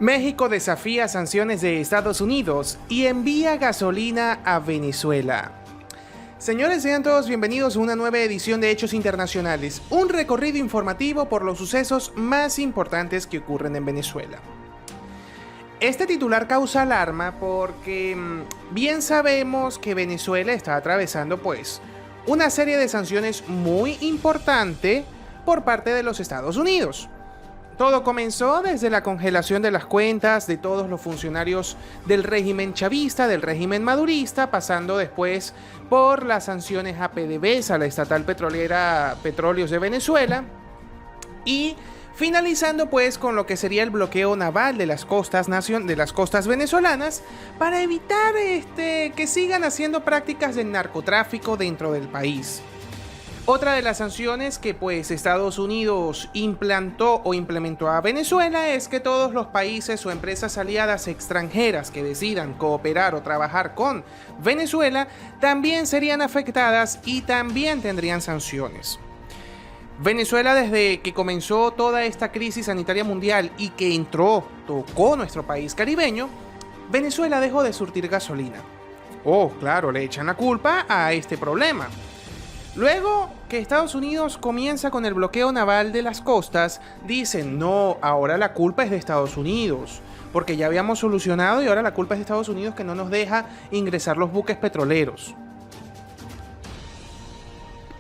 México desafía sanciones de Estados Unidos y envía gasolina a Venezuela. Señores, sean todos bienvenidos a una nueva edición de Hechos Internacionales, un recorrido informativo por los sucesos más importantes que ocurren en Venezuela. Este titular causa alarma porque bien sabemos que Venezuela está atravesando una serie de sanciones muy importante por parte de los Estados Unidos. Todo comenzó desde la congelación de las cuentas de todos los funcionarios del régimen chavista, del régimen madurista, pasando después por las sanciones a PDVSA, la estatal petrolera Petróleos de Venezuela, y finalizando con lo que sería el bloqueo naval de las costas venezolanas para evitar que sigan haciendo prácticas de narcotráfico dentro del país. Otra de las sanciones que Estados Unidos implementó a Venezuela es que todos los países o empresas aliadas extranjeras que decidan cooperar o trabajar con Venezuela también serían afectadas y también tendrían sanciones. Venezuela, desde que comenzó toda esta crisis sanitaria mundial y que tocó nuestro país caribeño, Venezuela dejó de surtir gasolina. Oh, claro, le echan la culpa a este problema. Luego que Estados Unidos comienza con el bloqueo naval de las costas, dicen, no, ahora la culpa es de Estados Unidos, porque ya habíamos solucionado y ahora la culpa es de Estados Unidos que no nos deja ingresar los buques petroleros.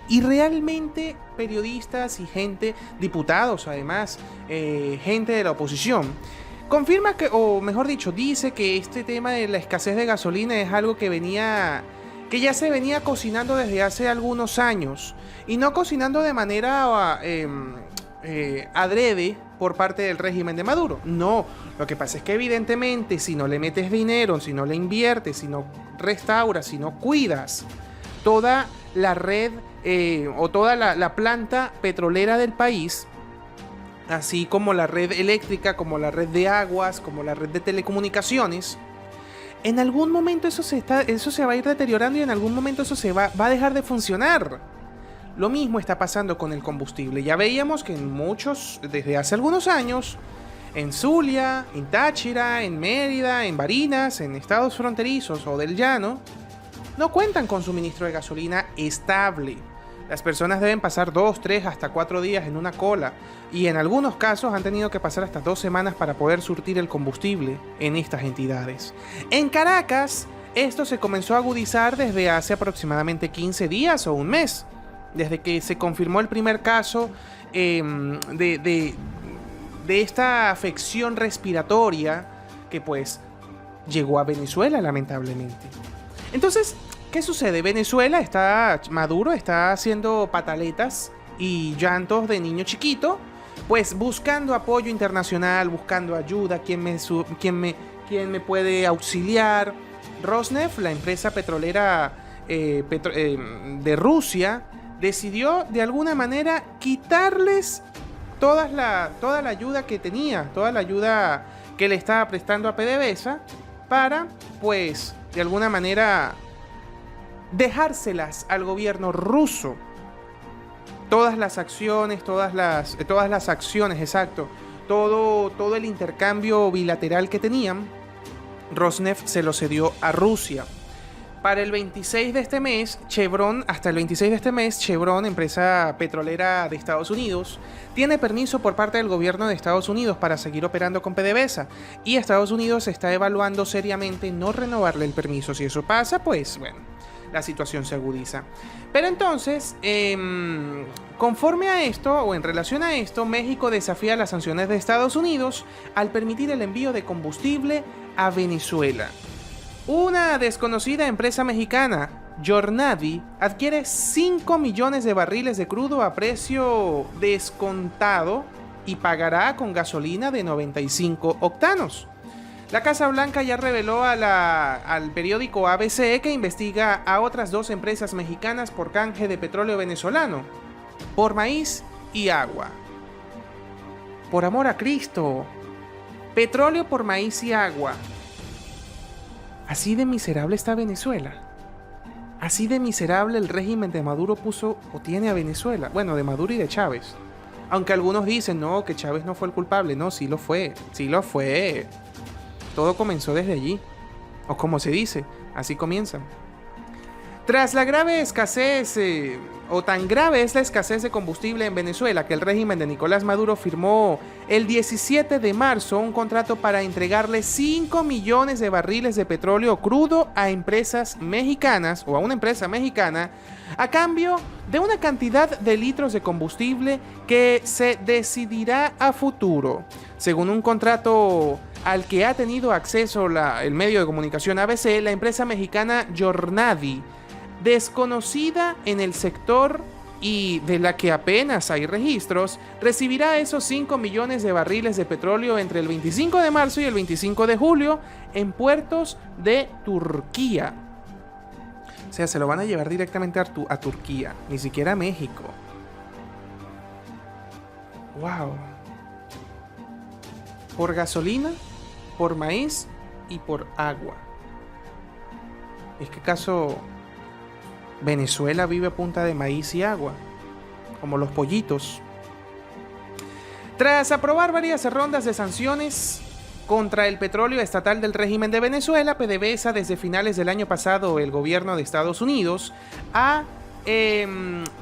Y realmente periodistas y diputados además, gente de la oposición, confirma o mejor dicho, dice que este tema de la escasez de gasolina es algo que ya se venía cocinando desde hace algunos años, y no cocinando de manera adrede por parte del régimen de Maduro. No, lo que pasa es que evidentemente si no le metes dinero, si no le inviertes, si no restauras, si no cuidas toda la red o toda la planta petrolera del país, así como la red eléctrica, como la red de aguas, como la red de telecomunicaciones, en algún momento eso se va a ir deteriorando y en algún momento eso va a dejar de funcionar. Lo mismo está pasando con el combustible. Ya veíamos que desde hace algunos años, en Zulia, en Táchira, en Mérida, en Barinas, en estados fronterizos o del llano, no cuentan con suministro de gasolina estable. Las personas deben pasar 2, 3, hasta 4 días en una cola, y en algunos casos han tenido que pasar hasta 2 semanas para poder surtir el combustible en estas entidades. En Caracas, esto se comenzó a agudizar desde hace aproximadamente 15 días o un mes, desde que se confirmó el primer caso de esta afección respiratoria que llegó a Venezuela, lamentablemente. Entonces, ¿qué sucede? Maduro está haciendo pataletas y llantos de niño chiquito, buscando apoyo internacional, buscando ayuda, quién me puede auxiliar. Rosneft, la empresa petrolera de Rusia, decidió de alguna manera quitarles toda la ayuda que tenía, toda la ayuda que le estaba prestando a PDVSA para, de alguna manera dejárselas al gobierno ruso. Todas las acciones, todo el intercambio bilateral que tenían, Rosneft se lo cedió a Rusia. Para el 26 de este mes, Chevron, empresa petrolera de Estados Unidos, tiene permiso por parte del gobierno de Estados Unidos para seguir operando con PDVSA, y Estados Unidos está evaluando seriamente no renovarle el permiso. Si eso pasa, la situación se agudiza. Pero entonces, conforme a esto, o en relación a esto, México desafía las sanciones de Estados Unidos al permitir el envío de combustible a Venezuela. Una desconocida empresa mexicana, Jornadi, adquiere 5 millones de barriles de crudo a precio descontado y pagará con gasolina de 95 octanos. La Casa Blanca ya reveló al periódico ABC que investiga a otras 2 empresas mexicanas por canje de petróleo venezolano, por maíz y agua. Por amor a Cristo, petróleo por maíz y agua. Así de miserable está Venezuela. Así de miserable el régimen de Maduro tiene a Venezuela. Bueno, de Maduro y de Chávez. Aunque algunos dicen, no, que Chávez no fue el culpable. No, sí lo fue, sí lo fue. Todo comenzó desde allí. O como se dice, así comienza. Tras la grave escasez, o tan grave es la escasez de combustible en Venezuela, que el régimen de Nicolás Maduro firmó el 17 de marzo un contrato para entregarle 5 millones de barriles de petróleo crudo a empresas mexicanas, o a una empresa mexicana, a cambio de una cantidad de litros de combustible que se decidirá a futuro. Según un contrato al que ha tenido acceso el medio de comunicación ABC, la empresa mexicana Jornadi, desconocida en el sector y de la que apenas hay registros, recibirá esos 5 millones de barriles de petróleo entre el 25 de marzo y el 25 de julio en puertos de Turquía. O sea, se lo van a llevar directamente a Turquía, ni siquiera a México. ¡Wow! Por gasolina, por maíz y por agua. ¿Es que acaso Venezuela vive a punta de maíz y agua? Como los pollitos. Tras aprobar varias rondas de sanciones contra el petróleo estatal del régimen de Venezuela, PDVSA, desde finales del año pasado, el gobierno de Estados Unidos ha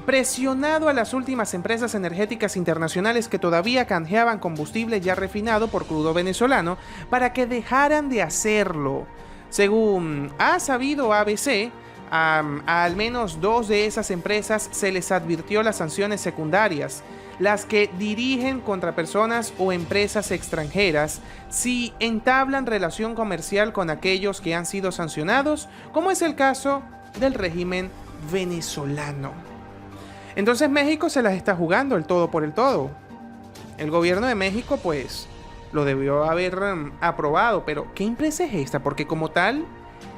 presionado a las últimas empresas energéticas internacionales que todavía canjeaban combustible ya refinado por crudo venezolano para que dejaran de hacerlo. Según ha sabido ABC, a al menos 2 de esas empresas se les advirtió las sanciones secundarias, las que dirigen contra personas o empresas extranjeras si entablan relación comercial con aquellos que han sido sancionados, como es el caso del régimen venezolano. Entonces México se las está jugando el todo por el todo. El gobierno de México pues lo debió haber aprobado, pero ¿qué empresa es esta? Porque como tal,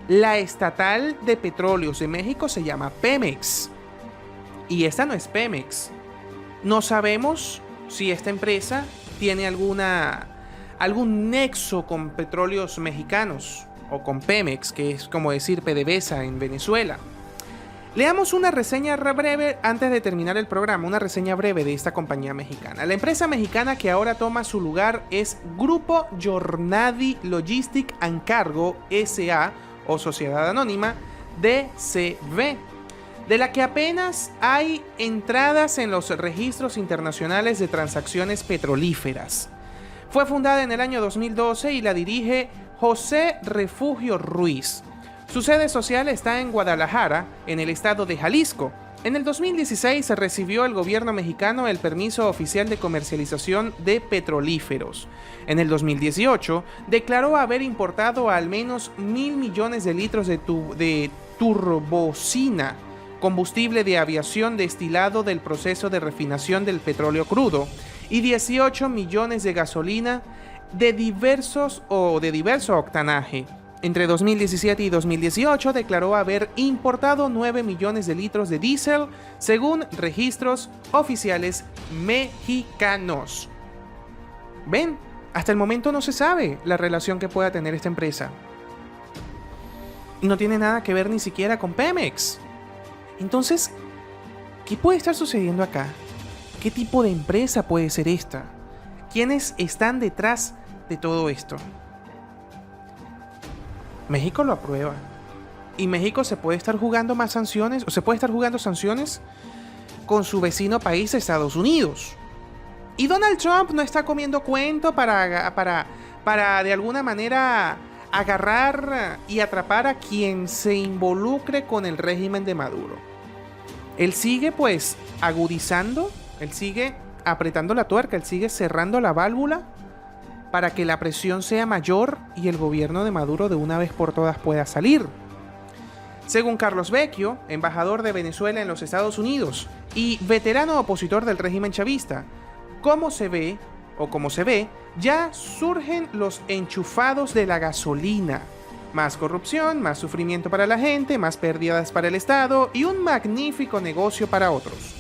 la estatal de petróleos de México se llama Pemex y esta no es Pemex. No sabemos si esta empresa tiene algún nexo con petróleos mexicanos o con Pemex, que es como decir PDVSA en Venezuela. Leamos una reseña breve antes de terminar el programa, una reseña breve de esta compañía mexicana. La empresa mexicana que ahora toma su lugar es Grupo Jornadi Logistic and Cargo S.A. o Sociedad Anónima DCV, de la que apenas hay entradas en los registros internacionales de transacciones petrolíferas. Fue fundada en el año 2012 y la dirige José Refugio Ruiz. Su sede social está en Guadalajara, en el estado de Jalisco. En el 2016 se recibió el gobierno mexicano el permiso oficial de comercialización de petrolíferos. En el 2018 declaró haber importado al menos 1.000 millones de litros de turbocina, combustible de aviación destilado del proceso de refinación del petróleo crudo, y 18 millones de gasolina de diverso octanaje. Entre 2017 y 2018 declaró haber importado 9 millones de litros de diésel, según registros oficiales mexicanos. ¿Ven? Hasta el momento no se sabe la relación que pueda tener esta empresa. No tiene nada que ver ni siquiera con Pemex. Entonces, ¿qué puede estar sucediendo acá? ¿Qué tipo de empresa puede ser esta? ¿Quiénes están detrás de todo esto? México lo aprueba. Y México se puede estar jugando más sanciones, o se puede estar jugando sanciones con su vecino país, Estados Unidos. Y Donald Trump no está comiendo cuento para de alguna manera agarrar y atrapar a quien se involucre con el régimen de Maduro. Él sigue pues agudizando, él sigue apretando la tuerca, él sigue cerrando la válvula para que la presión sea mayor y el gobierno de Maduro de una vez por todas pueda salir. Según Carlos Vecchio, embajador de Venezuela en los Estados Unidos y veterano opositor del régimen chavista, como se ve, ya surgen los enchufados de la gasolina. Más corrupción, más sufrimiento para la gente, más pérdidas para el Estado y un magnífico negocio para otros.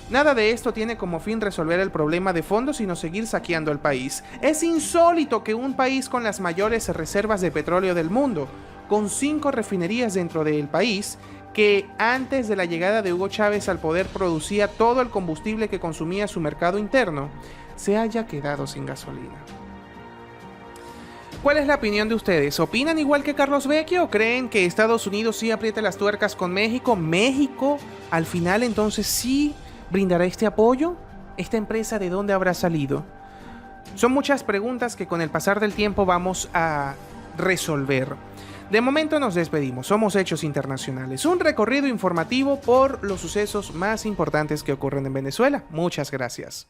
Nada de esto tiene como fin resolver el problema de fondo, sino seguir saqueando el país. Es insólito que un país con las mayores reservas de petróleo del mundo, con 5 refinerías dentro del país, que antes de la llegada de Hugo Chávez al poder producía todo el combustible que consumía su mercado interno, se haya quedado sin gasolina. ¿Cuál es la opinión de ustedes? ¿Opinan igual que Carlos Vecchio o creen que Estados Unidos sí aprieta las tuercas con México? ¿México al final entonces sí brindará este apoyo? ¿Esta empresa de dónde habrá salido? Son muchas preguntas que con el pasar del tiempo vamos a resolver. De momento nos despedimos. Somos Hechos Internacionales, un recorrido informativo por los sucesos más importantes que ocurren en Venezuela. Muchas gracias.